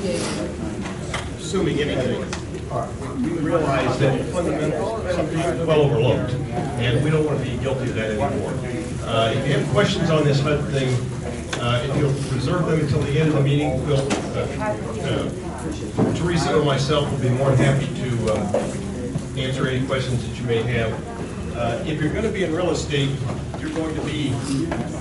assuming anything, we realize that fundamentals sometimes well overlooked, and we don't want to be guilty of that anymore. If you have questions on this HUD thing, if you'll reserve them until the end of the meeting, Teresa or myself will be more than happy to answer any questions that you may have. If you're going to be in real estate, you're going to be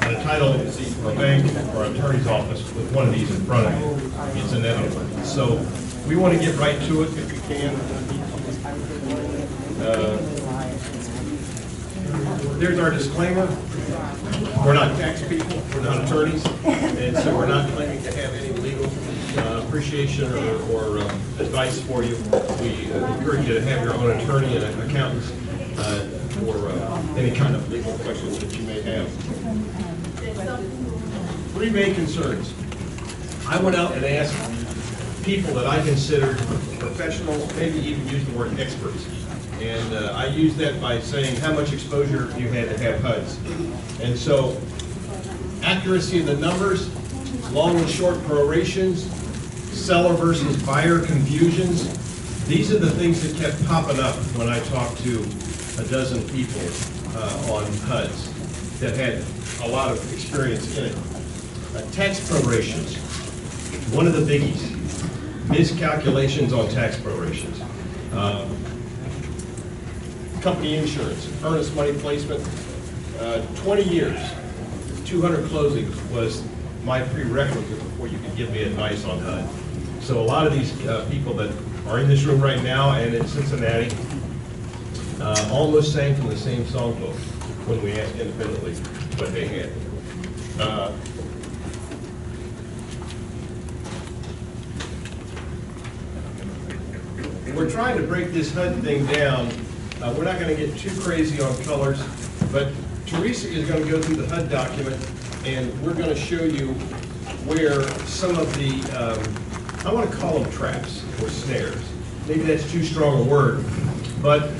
at a title agency or a bank or an attorney's office with one of these in front of you. It's inevitable. So we want to get right to it if we can. There's our disclaimer. We're not tax people, we're not attorneys, and so we're not claiming to have any legal appreciation or advice for you. We encourage you to have your own attorney and accountants for any kind of legal questions that you may have. Three main concerns. I went out and asked people that I considered professionals, maybe even use the word experts. And I used that by saying how much exposure you had to have HUDs. And so, accuracy of the numbers, long and short prorations, seller versus buyer confusions, these are the things that kept popping up when I talked to a dozen people on HUDs that had a lot of experience in it. Tax prorations, one of the biggies. Miscalculations on tax prorations. Company insurance, earnest money placement, 20 years, 200 closings was my prerequisite before you could give me advice on HUD. So a lot of these people that are in this room right now and in Cincinnati almost sang from the same songbook when we asked independently what they had. We're trying to break this HUD thing down. We're not going to get too crazy on colors, but Teresa is going to go through the HUD document, and we're going to show you where some of the, I want to call them traps or snares. Maybe that's too strong a word, but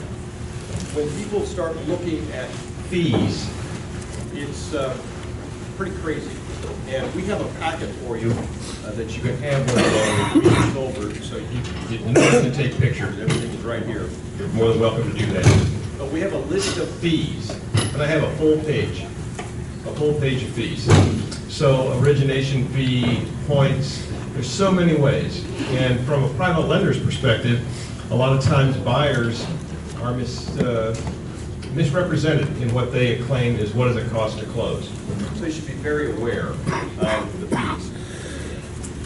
when people start looking at fees, it's pretty crazy. And we have a packet for you that you can have when the meeting's over, so you don't have to take pictures. Everything is right here. You're more than welcome to do that. But we have a list of fees, and I have a full page of fees. So origination fee, points, there's so many ways. And from a private lender's perspective, a lot of times buyers are misrepresented in what they claim is what does it cost to close. So they should be very aware of the fees.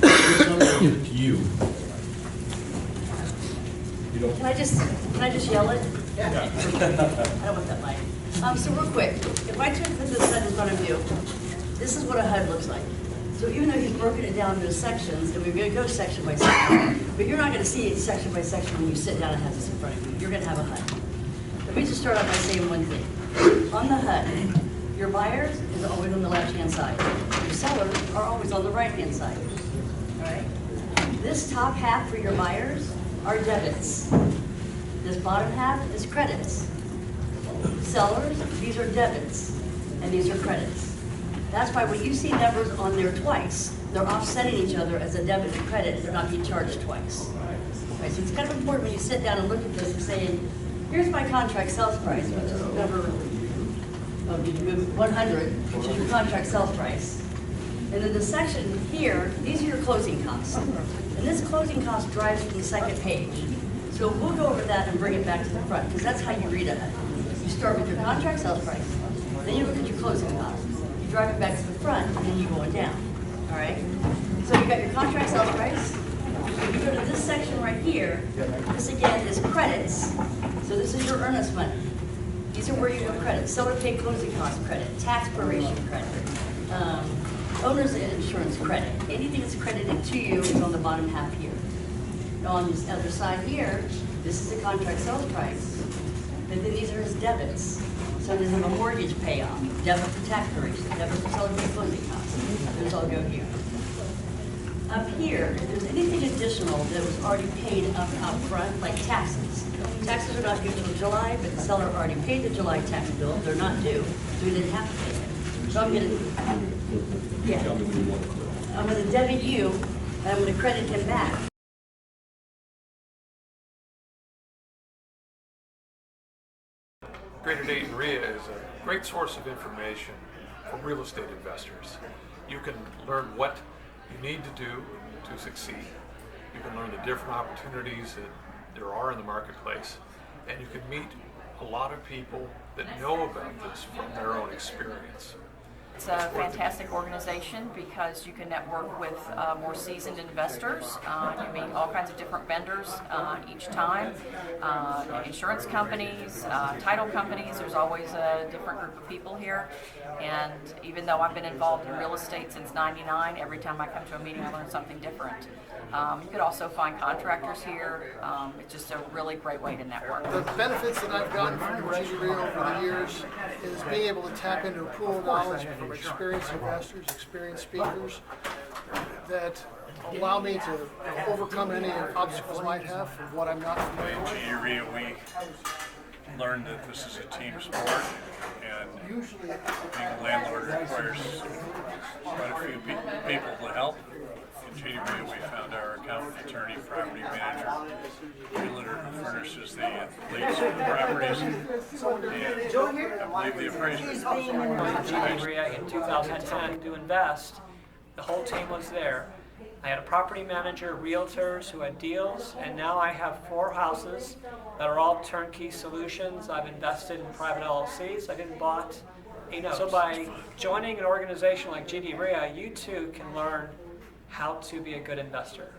Here's something to you. Can I just yell it? Yeah. I don't want that mic. So real quick, if I took this HUD in front of you, this is what a HUD looks like. So even though he's broken it down into sections, and we're going to go section by section, but you're not going to see it section by section when you sit down and have this in front of you. You're going to have a HUD. Let me just start out by saying one thing. On the HUD, your buyers is always on the left-hand side. Your sellers are always on the right-hand side. All right? This top half for your buyers are debits. This bottom half is credits. Sellers, these are debits, and these are credits. That's why when you see numbers on there twice, they're offsetting each other as a debit and credit. They're not being charged twice. Right, so it's kind of important when you sit down and look at this and say, here's my contract sales price, which is number 100, which is your contract sales price. And then the section here, these are your closing costs. And this closing cost drives to the second page. So we'll go over that and bring it back to the front, because that's how you read it. You start with your contract sales price, then you look at your closing costs. You drive it back to the front, and then you go down. All right? So you got your contract sales price. If you go to this section right here, this again is credits. So this is your earnest money. These are where you have credit. Seller paid closing cost credit, tax proration credit, owner's insurance credit. Anything that's credited to you is on the bottom half here. Now on this other side here, this is the contract sales price. And then these are his debits. So there's a mortgage payoff, debit for tax proration, debit for seller paid closing costs. Those all go here. Up here, if there's anything additional that was already paid up out front, like taxes. Taxes are not due till July, but the seller already paid the July tax bill. They're not due, so we didn't have to pay it. So I'm going to debit you and I'm going to credit him back. Greater Dayton REIA is a great source of information for real estate investors. You can learn what you need to do to succeed. You can learn the different opportunities that there are in the marketplace, and you can meet a lot of people that know about this from their own experience. It's a fantastic organization because you can network with more seasoned investors. You meet all kinds of different vendors each time, insurance companies, title companies. There's always a different group of people here. And even though I've been involved in real estate since '99, every time I come to a meeting I learn something different. You could also find contractors here. It's just a really great way to network. The benefits that I've gotten from Teresa over the years is being able to tap into a pool of knowledge from experienced investors, experienced speakers that allow me to overcome any obstacles I might have from what I'm not familiar with. In GE REIA, we learned that this is a team sport, and being a landlord requires quite a few people to help. In GE REIA, we found our accountant, attorney, property manager, realtor who furnishes the leads for the properties, and I believe the appraisers. GE REIA in 2010 to invest. The whole team was there. I had a property manager, realtors who had deals, and now I have 4 houses that are all turnkey solutions. I've invested in private LLCs. I've even bought a note. So by joining an organization like GE REIA, you too can learn how to be a good investor.